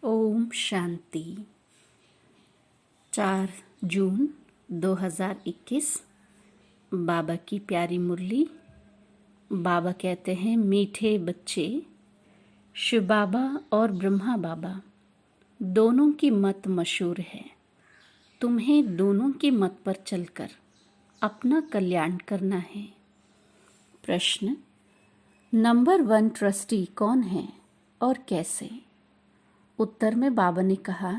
ओम शांति। 4 जून 2021। बाबा की प्यारी मुरली। बाबा कहते हैं, मीठे बच्चे, शिव बाबा और ब्रह्मा बाबा दोनों की मत मशहूर है। तुम्हें दोनों की मत पर चलकर अपना कल्याण करना है। प्रश्न, नंबर 1 ट्रस्टी कौन है और कैसे? उत्तर में बाबा ने कहा,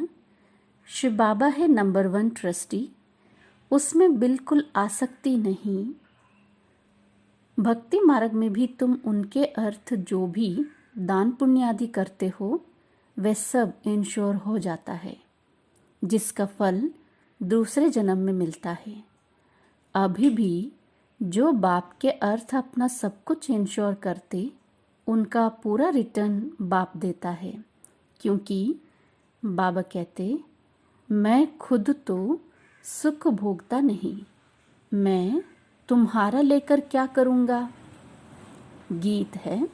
शिव बाबा है नंबर 1 ट्रस्टी। उसमें बिल्कुल आसक्ति नहीं। भक्ति मार्ग में भी तुम उनके अर्थ जो भी दान पुण्य आदि करते हो वह सब इंश्योर हो जाता है, जिसका फल दूसरे जन्म में मिलता है। अभी भी जो बाप के अर्थ अपना सब कुछ इंश्योर करते, उनका पूरा रिटर्न बाप देता है। क्योंकि बाबा कहते, मैं खुद तो सुख भोगता नहीं, मैं तुम्हारा लेकर क्या करूँगा। गीत है,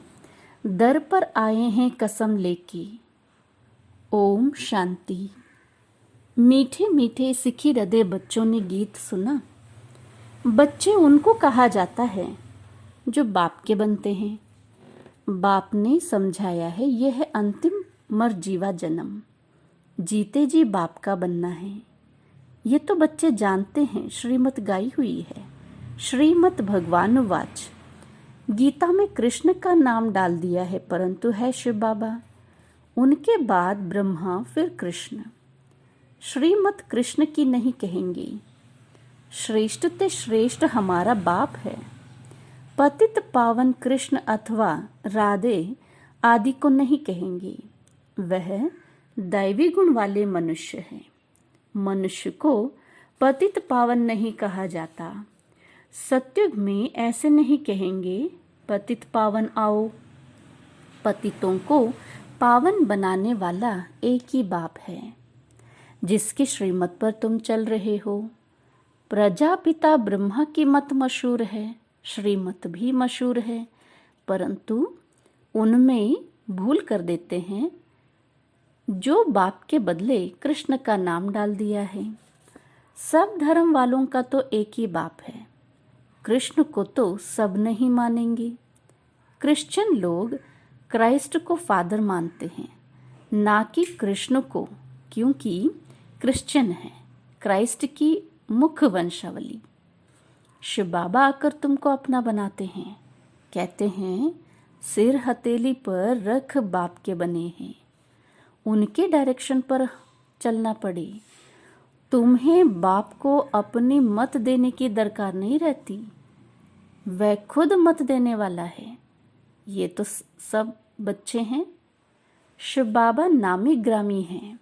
दर पर आए हैं कसम लेके। ओम शांति। मीठे मीठे सिखी हृदय बच्चों ने गीत सुना। बच्चे उनको कहा जाता है जो बाप के बनते हैं। बाप ने समझाया है, यह है अंतिम मर जीवा जन्म, जीते जी बाप का बनना है। ये तो बच्चे जानते हैं, श्रीमत गाई हुई है। श्रीमत भगवान वाच। गीता में कृष्ण का नाम डाल दिया है, परंतु है शिव बाबा, उनके बाद ब्रह्मा, फिर कृष्ण। श्रीमत कृष्ण की नहीं कहेंगे। श्रेष्ठ ते श्रेष्ठ हमारा बाप है। पतित पावन कृष्ण अथवा राधे आदि को नहीं कहेंगे। वह दैवी गुण वाले मनुष्य हैं। मनुष्य को पतित पावन नहीं कहा जाता। सत्युग में ऐसे नहीं कहेंगे, पतित पावन आओ। पतितों को पावन बनाने वाला एक ही बाप है, जिसकी श्रीमत पर तुम चल रहे हो। प्रजापिता ब्रह्मा की मत मशहूर है, श्रीमत भी मशहूर है, परंतु उनमें भूल कर देते हैं। जो बाप के बदले कृष्ण का नाम डाल दिया है। सब धर्म वालों का तो एक ही बाप है। कृष्ण को तो सब नहीं मानेंगे। क्रिश्चियन लोग क्राइस्ट को फादर मानते हैं, ना कि कृष्ण को, क्योंकि क्रिश्चियन है क्राइस्ट की मुख्य वंशावली। शिव बाबा आकर तुमको अपना बनाते हैं, कहते हैं सिर हथेली पर रख बाप के बने हैं। उनके डायरेक्शन पर चलना पड़े। तुम्हें बाप को अपनी मत देने की दरकार नहीं रहती, वह खुद मत देने वाला है। ये तो सब बच्चे हैं। शिव बाबा नामी ग्रामी हैं।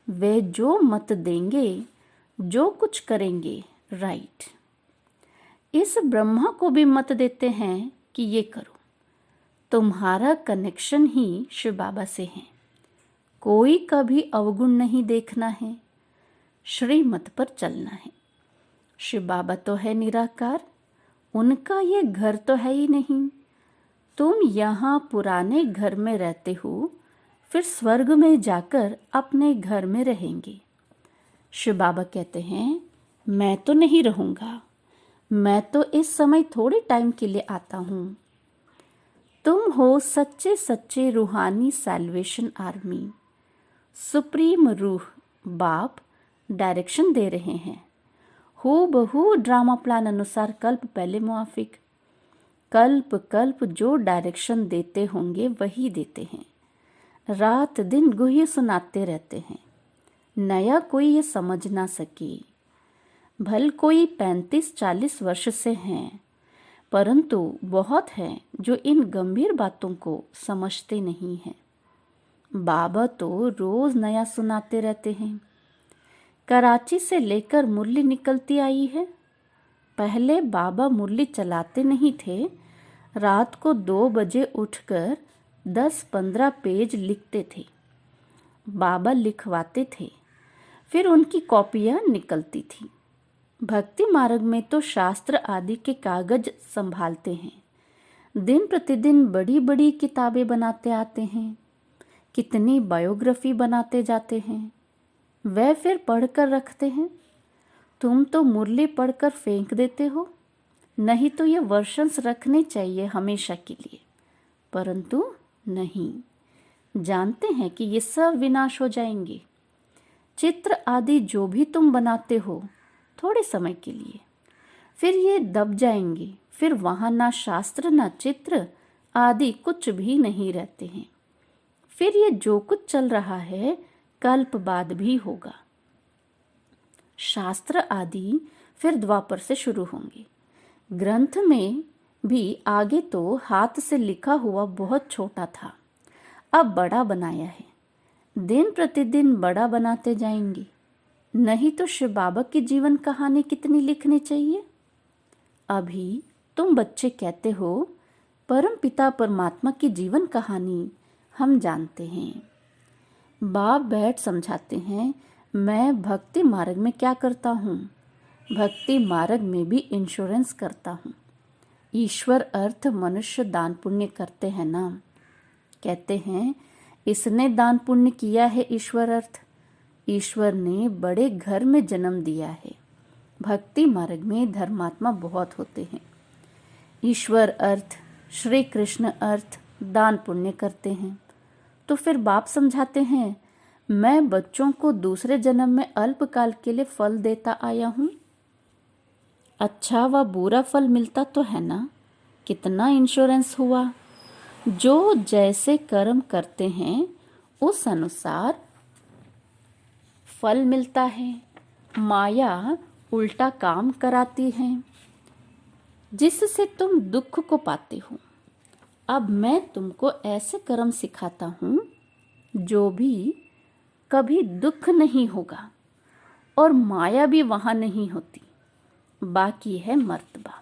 वे जो मत देंगे, जो कुछ करेंगे, राइट। इस ब्रह्मा को भी मत देते हैं कि ये करो। तुम्हारा कनेक्शन ही शिव बाबा से है। कोई कभी अवगुण नहीं देखना है, श्रीमत पर चलना है। शिव बाबा तो है निराकार, उनका ये घर तो है ही नहीं। तुम यहाँ पुराने घर में रहते हो, फिर स्वर्ग में जाकर अपने घर में रहेंगे। शिव बाबा कहते हैं, मैं तो नहीं रहूँगा, मैं तो इस समय थोड़े टाइम के लिए आता हूँ। तुम हो सच्चे सच्चे रूहानी सैल्वेशन आर्मी। सुप्रीम रूह बाप डायरेक्शन दे रहे हैं। हूबहू ड्रामा प्लान अनुसार कल्प पहले मुआफिक। कल्प कल्प जो डायरेक्शन देते होंगे वही देते हैं। रात दिन गुह्य सुनाते रहते हैं। नया कोई ये समझ ना सके। भल कोई 35-40 वर्ष से हैं, परंतु बहुत हैं जो इन गंभीर बातों को समझते नहीं हैं। बाबा तो रोज नया सुनाते रहते हैं। कराची से लेकर मुरली निकलती आई है। पहले बाबा मुरली चलाते नहीं थे। रात को 2 बजे उठकर 10-15 पेज लिखते थे। बाबा लिखवाते थे, फिर उनकी कॉपियाँ निकलती थी। भक्ति मार्ग में तो शास्त्र आदि के कागज संभालते हैं। दिन प्रतिदिन बड़ी बड़ी किताबें बनाते आते हैं। कितनी बायोग्राफी बनाते जाते हैं, वह फिर पढ़कर रखते हैं। तुम तो मुरली पढ़कर फेंक देते हो, नहीं तो ये वर्षन्स रखने चाहिए हमेशा के लिए, परंतु नहीं, जानते हैं कि ये सब विनाश हो जाएंगे। चित्र आदि जो भी तुम बनाते हो थोड़े समय के लिए, फिर ये दब जाएंगे, फिर वहाँ ना शास्त्र ना चित्र आदि कुछ भी नहीं रहते हैं। फिर ये जो कुछ चल रहा है कल्प बाद भी होगा। शास्त्र आदि फिर द्वापर से शुरू होंगे। ग्रंथ में भी आगे तो हाथ से लिखा हुआ बहुत छोटा था, अब बड़ा बनाया है। दिन प्रतिदिन बड़ा बनाते जाएंगे, नहीं तो शिव बाबा की जीवन कहानी कितनी लिखनी चाहिए। अभी तुम बच्चे कहते हो परम पिता परमात्मा की जीवन कहानी हम जानते हैं। बाप बैठ समझाते हैं, मैं भक्ति मार्ग में क्या करता हूँ, भक्ति मार्ग में भी इंश्योरेंस करता हूँ। ईश्वर अर्थ मनुष्य दान पुण्य करते हैं ना, कहते हैं इसने दान पुण्य किया है। ईश्वर अर्थ ईश्वर ने बड़े घर में जन्म दिया है। भक्ति मार्ग में धर्मात्मा बहुत होते हैं। ईश्वर अर्थ श्री कृष्ण अर्थ दान पुण्य करते हैं। तो फिर बाप समझाते हैं, मैं बच्चों को दूसरे जन्म में अल्पकाल के लिए फल देता आया हूँ। अच्छा व बुरा फल मिलता तो है ना, कितना इंश्योरेंस हुआ। जो जैसे कर्म करते हैं उस अनुसार फल मिलता है। माया उल्टा काम कराती है जिससे तुम दुख को पाते हो। अब मैं तुमको ऐसे कर्म सिखाता हूँ जो भी कभी दुख नहीं होगा और माया भी वहाँ नहीं होती। बाकी है मर्तबा,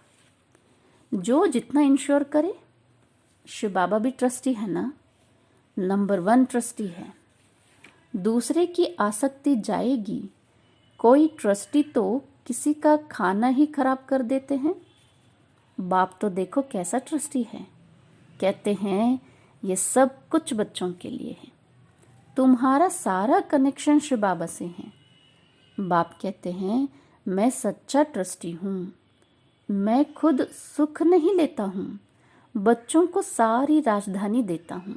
जो जितना इंश्योर करे। शिव बाबा भी ट्रस्टी है ना, नंबर 1 ट्रस्टी है। दूसरे की आसक्ति जाएगी। कोई ट्रस्टी तो किसी का खाना ही खराब कर देते हैं। बाप तो देखो कैसा ट्रस्टी है, कहते हैं ये सब कुछ बच्चों के लिए है। तुम्हारा सारा कनेक्शन शिव बाबा से है। बाप कहते हैं मैं सच्चा ट्रस्टी हूँ। मैं खुद सुख नहीं लेता हूँ, बच्चों को सारी राजधानी देता हूँ।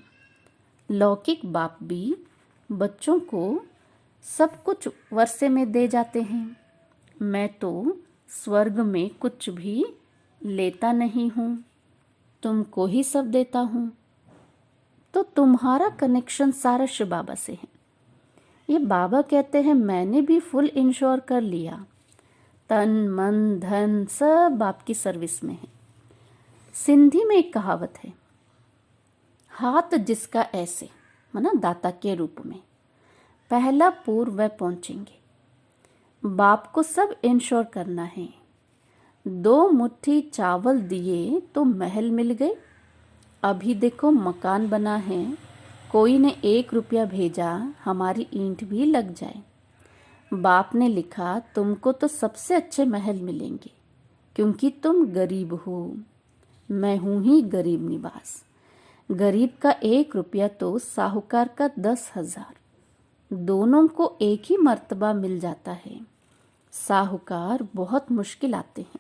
लौकिक बाप भी बच्चों को सब कुछ वर्षे में दे जाते हैं। मैं तो स्वर्ग में कुछ भी लेता नहीं हूँ, तुमको ही सब देता हूँ। तो तुम्हारा कनेक्शन सारा शिव बाबा से है। ये बाबा कहते हैं मैंने भी फुल इंश्योर कर लिया, तन मन धन सब बाप की सर्विस में है। सिंधी में एक कहावत है, हाथ जिसका ऐसे माना दाता के रूप में, पहला पूर्व वह पहुंचेंगे। बाप को सब इंश्योर करना है। 2 मुट्ठी चावल दिए तो महल मिल गए। अभी देखो मकान बना है, कोई ने 1 रुपया भेजा, हमारी ईंट भी लग जाए। बाप ने लिखा तुमको तो सबसे अच्छे महल मिलेंगे क्योंकि तुम गरीब हो। मैं हूँ ही गरीब निवास। गरीब का 1 रुपया तो साहूकार का 10,000, दोनों को एक ही मर्तबा मिल जाता है। साहूकार बहुत मुश्किल आते हैं।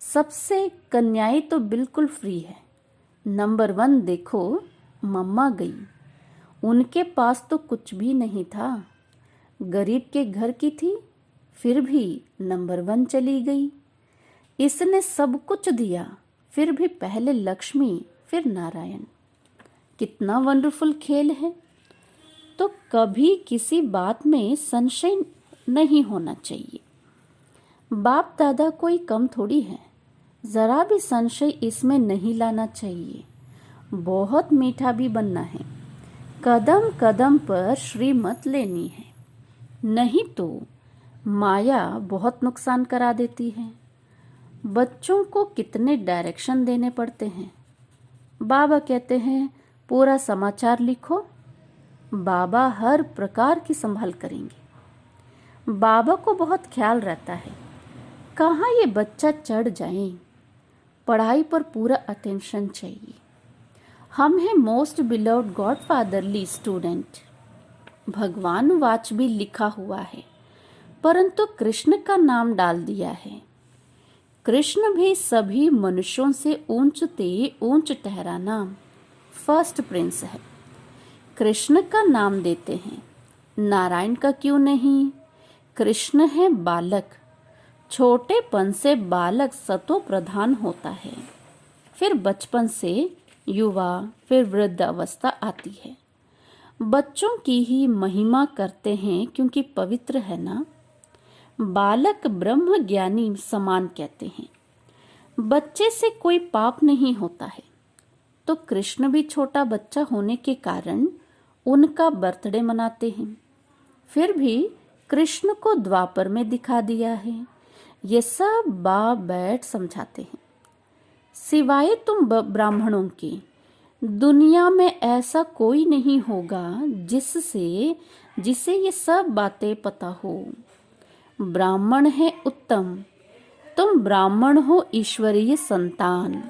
सबसे कन्याएं तो बिल्कुल फ्री है। नंबर 1 देखो मम्मा गई, उनके पास तो कुछ भी नहीं था, गरीब के घर की थी, फिर भी नंबर 1 चली गई। इसने सब कुछ दिया, फिर भी पहले लक्ष्मी फिर नारायण। कितना वंडरफुल खेल है। तो कभी किसी बात में संशय नहीं होना चाहिए। बाप दादा कोई कम थोड़ी है, ज़रा भी संशय इसमें नहीं लाना चाहिए। बहुत मीठा भी बनना है, कदम कदम पर श्रीमत लेनी है, नहीं तो माया बहुत नुकसान करा देती है। बच्चों को कितने डायरेक्शन देने पड़ते हैं। बाबा कहते हैं पूरा समाचार लिखो, बाबा हर प्रकार की संभाल करेंगे। बाबा को बहुत ख्याल रहता है कहाँ ये बच्चा चढ़ जाए। पढ़ाई पर पूरा अटेंशन चाहिए। हम हैं most beloved God fatherly student. भगवान वाच भी लिखा हुआ है, परंतु कृष्ण का नाम डाल दिया है। कृष्ण भी सभी मनुष्यों से ऊंचते ऊंच ठहराना फर्स्ट प्रिंस है। कृष्ण का नाम देते हैं, नारायण का क्यों नहीं? कृष्ण है बालक। छोटेपन से बालक सतो प्रधान होता है, फिर बचपन से युवा, फिर वृद्ध अवस्था आती है। बच्चों की ही महिमा करते हैं क्योंकि पवित्र है ना। बालक ब्रह्म ज्ञानी समान कहते हैं। बच्चे से कोई पाप नहीं होता है, तो कृष्ण भी छोटा बच्चा होने के कारण उनका बर्थडे मनाते हैं। फिर भी कृष्ण को द्वापर में दिखा दिया है। ये सब बाप बैठ समझाते हैं। सिवाय तुम ब्राह्मणों के दुनिया में ऐसा कोई नहीं होगा जिसे ये सब बातें पता हो। ब्राह्मण है उत्तम, तुम ब्राह्मण हो ईश्वरीय संतान।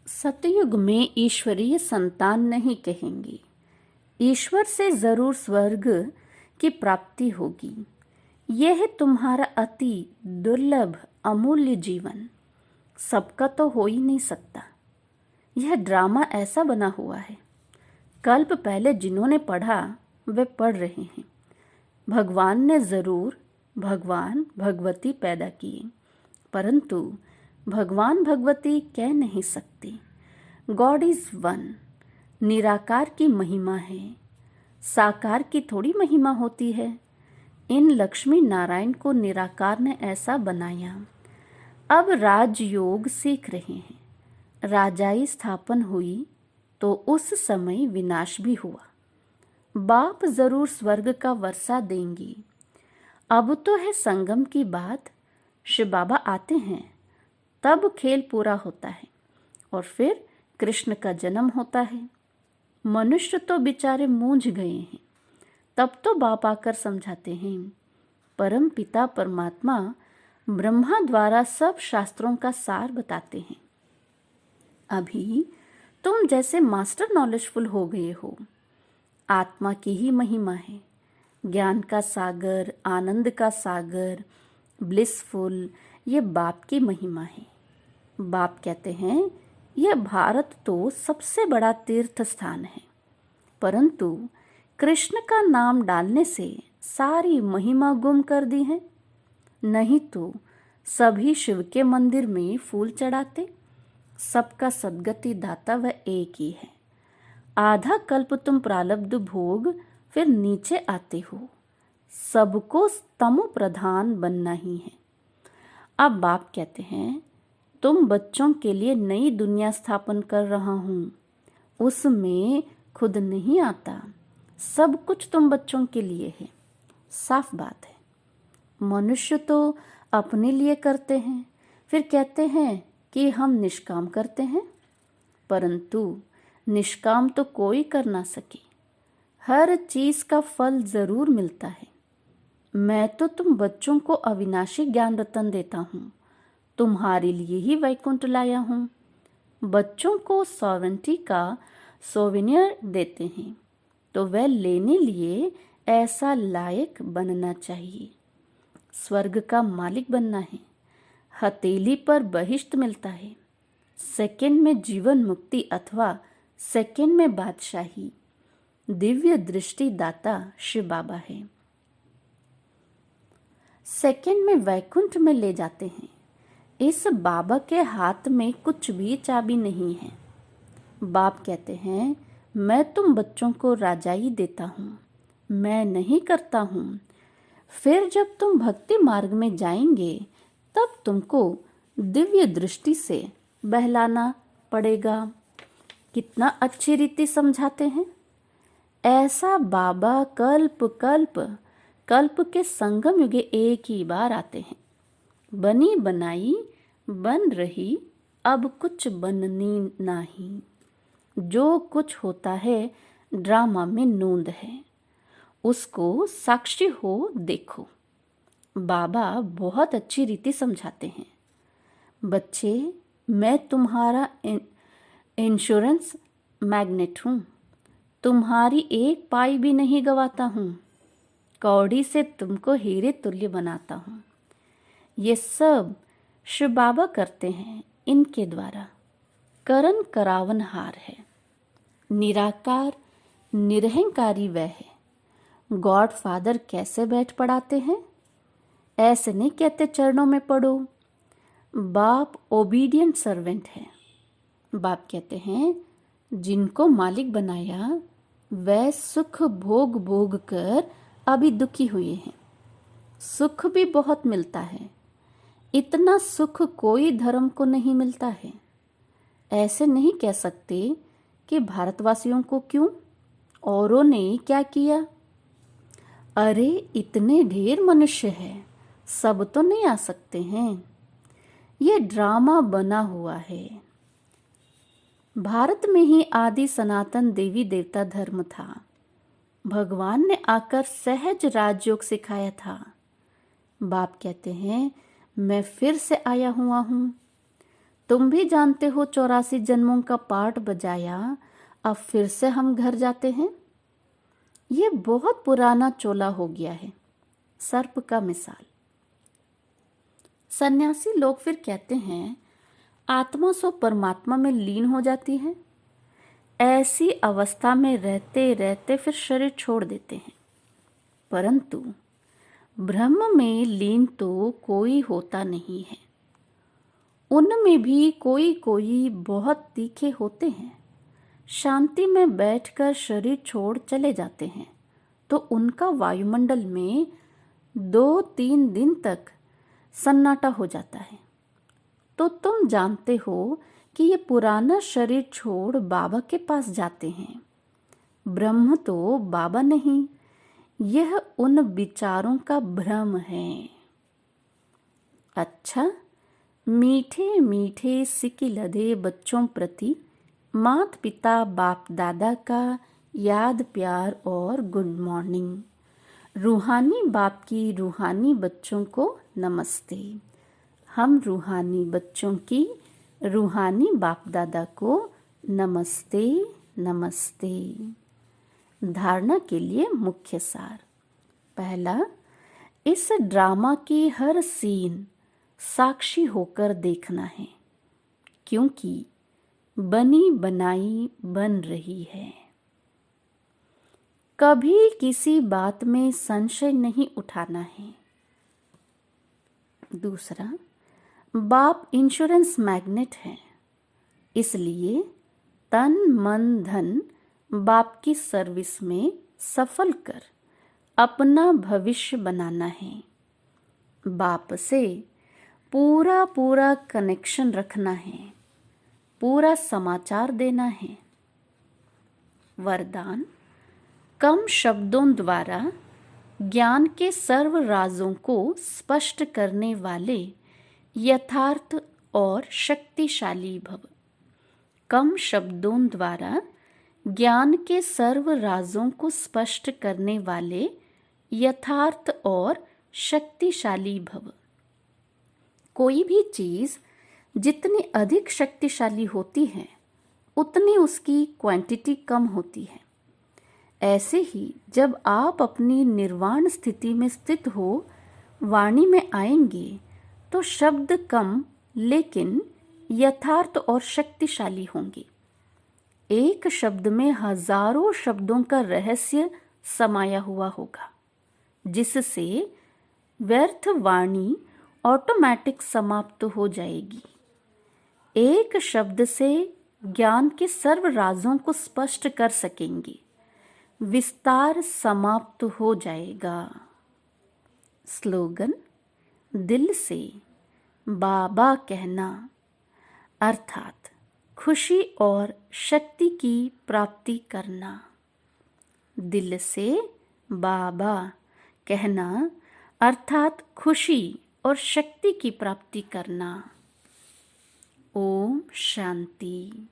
सतयुग में ईश्वरीय संतान नहीं कहेंगे। ईश्वर से जरूर स्वर्ग की प्राप्ति होगी। यह है तुम्हारा अति दुर्लभ अमूल्य जीवन। सबका तो हो ही नहीं सकता। यह ड्रामा ऐसा बना हुआ है। कल्प पहले जिन्होंने पढ़ा वे पढ़ रहे हैं। भगवान ने जरूर भगवान भगवती पैदा किए, परंतु भगवान भगवती कह नहीं सकते। God is one. निराकार की महिमा है, साकार की थोड़ी महिमा होती है। इन लक्ष्मी नारायण को निराकार ने ऐसा बनाया। अब राजयोग सीख रहे हैं। राजाई स्थापन हुई तो उस समय विनाश भी हुआ। बाप जरूर स्वर्ग का वर्षा देंगी। अब तो है संगम की बात। शिव बाबा आते हैं तब खेल पूरा होता है और फिर कृष्ण का जन्म होता है। मनुष्य तो बेचारे मूंझ गए हैं। तब तो बाप आकर समझाते हैं। परम पिता परमात्मा ब्रह्मा द्वारा सब शास्त्रों का सार बताते हैं। अभी तुम जैसे मास्टर नॉलेजफुल हो गए हो। आत्मा की ही महिमा है। ज्ञान का सागर, आनंद का सागर, ब्लिसफुल, ये बाप की महिमा है। बाप कहते हैं यह भारत तो सबसे बड़ा तीर्थ स्थान है, परंतु कृष्ण का नाम डालने से सारी महिमा गुम कर दी है। नहीं तो सभी शिव के मंदिर में फूल चढ़ाते। सबका सद्गति दाता वह एक ही है। आधा कल्प तुम प्रारब्ध भोग फिर नीचे आते हो। सबको तमो प्रधान बनना ही है। अब बाप कहते हैं तुम बच्चों के लिए नई दुनिया स्थापन कर रहा हूँ। उसमें खुद नहीं आता। सब कुछ तुम बच्चों के लिए है। साफ बात है। मनुष्य तो अपने लिए करते हैं, फिर कहते हैं कि हम निष्काम करते हैं, परंतु निष्काम तो कोई कर ना सके। हर चीज का फल जरूर मिलता है। मैं तो तुम बच्चों को अविनाशी ज्ञान रतन देता हूँ। तुम्हारे लिए ही वैकुंठ लाया हूँ। बच्चों को सॉवेरेंटी का सोवेनियर देते हैं, तो वह लेने लिए ऐसा लायक बनना चाहिए। स्वर्ग का मालिक बनना है। हथेली पर बहिष्ट मिलता है। सेकंड में जीवन मुक्ति अथवा सेकंड में बादशाही। दिव्य दृष्टि दाता शिव बाबा है। सेकंड में वैकुंठ में ले जाते हैं। इस बाबा के हाथ में कुछ भी चाबी नहीं है। बाप कहते हैं मैं तुम बच्चों को राजाई देता हूँ, मैं नहीं करता हूँ। फिर जब तुम भक्ति मार्ग में जाएंगे तब तुमको दिव्य दृष्टि से बहलाना पड़ेगा। कितना अच्छी रीति समझाते हैं। ऐसा बाबा कल्प कल्प कल्प के संगम युगे एक ही बार आते हैं। बनी बनाई बन रही, अब कुछ बननी नहीं। जो कुछ होता है ड्रामा में नूंद है, उसको साक्षी हो देखो। बाबा बहुत अच्छी रीति समझाते हैं। बच्चे, मैं तुम्हारा इंश्योरेंस मैग्नेट हूँ, तुम्हारी एक पाई भी नहीं गवाता हूँ, कौड़ी से तुमको हीरे तुल्य बनाता हूँ। ये सब शिव बाबा करते हैं, इनके द्वारा करन करावनहार है। निराकार निरहंकारी वह है। गॉड फादर कैसे बैठ पढ़ाते हैं? ऐसे नहीं कहते चरणों में पढ़ो। बाप ओबीडियंट सर्वेंट है। बाप कहते हैं जिनको मालिक बनाया वह सुख भोग भोग कर अभी दुखी हुए हैं। सुख भी बहुत मिलता है, इतना सुख कोई धर्म को नहीं मिलता है। ऐसे नहीं कह सकते कि भारतवासियों को क्यों, औरों ने क्या किया। अरे इतने ढेर मनुष्य हैं, सब तो नहीं आ सकते हैं। ये ड्रामा बना हुआ है। भारत में ही आदि सनातन देवी देवता धर्म था। भगवान ने आकर सहज राजयोग सिखाया था। बाप कहते हैं मैं फिर से आया हुआ हूँ। तुम भी जानते हो 84 जन्मों का पाठ बजाया, अब फिर से हम घर जाते हैं। ये बहुत पुराना चोला हो गया है, सर्प का मिसाल। सन्यासी लोग फिर कहते हैं आत्मा सो परमात्मा में लीन हो जाती है। ऐसी अवस्था में रहते रहते फिर शरीर छोड़ देते हैं। परंतु ब्रह्म में लीन तो कोई होता नहीं है। उनमें भी कोई कोई बहुत तीखे होते हैं। शांति में बैठकर शरीर छोड़ चले जाते हैं तो उनका वायुमंडल में 2-3 दिन तक सन्नाटा हो जाता है। तो तुम जानते हो कि ये पुराना शरीर छोड़ बाबा के पास जाते हैं। ब्रह्म तो बाबा नहीं, यह उन विचारों का भ्रम है। अच्छा, मीठे मीठे सिकी लदे बच्चों प्रति माता पिता बाप दादा का याद प्यार और गुड मॉर्निंग। रूहानी बाप की रूहानी बच्चों को नमस्ते। हम रूहानी बच्चों की रूहानी बाप दादा को नमस्ते नमस्ते। धारणा के लिए मुख्य सार। पहला, इस ड्रामा की हर सीन साक्षी होकर देखना है, क्योंकि बनी बनाई बन रही है। कभी किसी बात में संशय नहीं उठाना है। दूसरा, बाप इंश्योरेंस मैग्नेट है, इसलिए तन मन धन बाप की सर्विस में सफल कर अपना भविष्य बनाना है। बाप से पूरा पूरा कनेक्शन रखना है, पूरा समाचार देना है। वरदान, कम शब्दों द्वारा ज्ञान के सर्व राजों को स्पष्ट करने वाले यथार्थ और शक्तिशाली भव। कम शब्दों द्वारा ज्ञान के सर्व राजों को स्पष्ट करने वाले यथार्थ और शक्तिशाली भव। कोई भी चीज़ जितनी अधिक शक्तिशाली होती है उतनी उसकी क्वांटिटी कम होती है। ऐसे ही जब आप अपनी निर्वाण स्थिति में स्थित हो वाणी में आएंगे तो शब्द कम लेकिन यथार्थ और शक्तिशाली होंगे। एक शब्द में हजारों शब्दों का रहस्य समाया हुआ होगा, जिससे व्यर्थ वाणी ऑटोमेटिक समाप्त हो जाएगी। एक शब्द से ज्ञान के सर्व राजों को स्पष्ट कर सकेंगे, विस्तार समाप्त हो जाएगा। स्लोगन, दिल से बाबा कहना, अर्थात खुशी और शक्ति की प्राप्ति करना। दिल से बाबा कहना अर्थात खुशी और शक्ति की प्राप्ति करना। ओम शांति।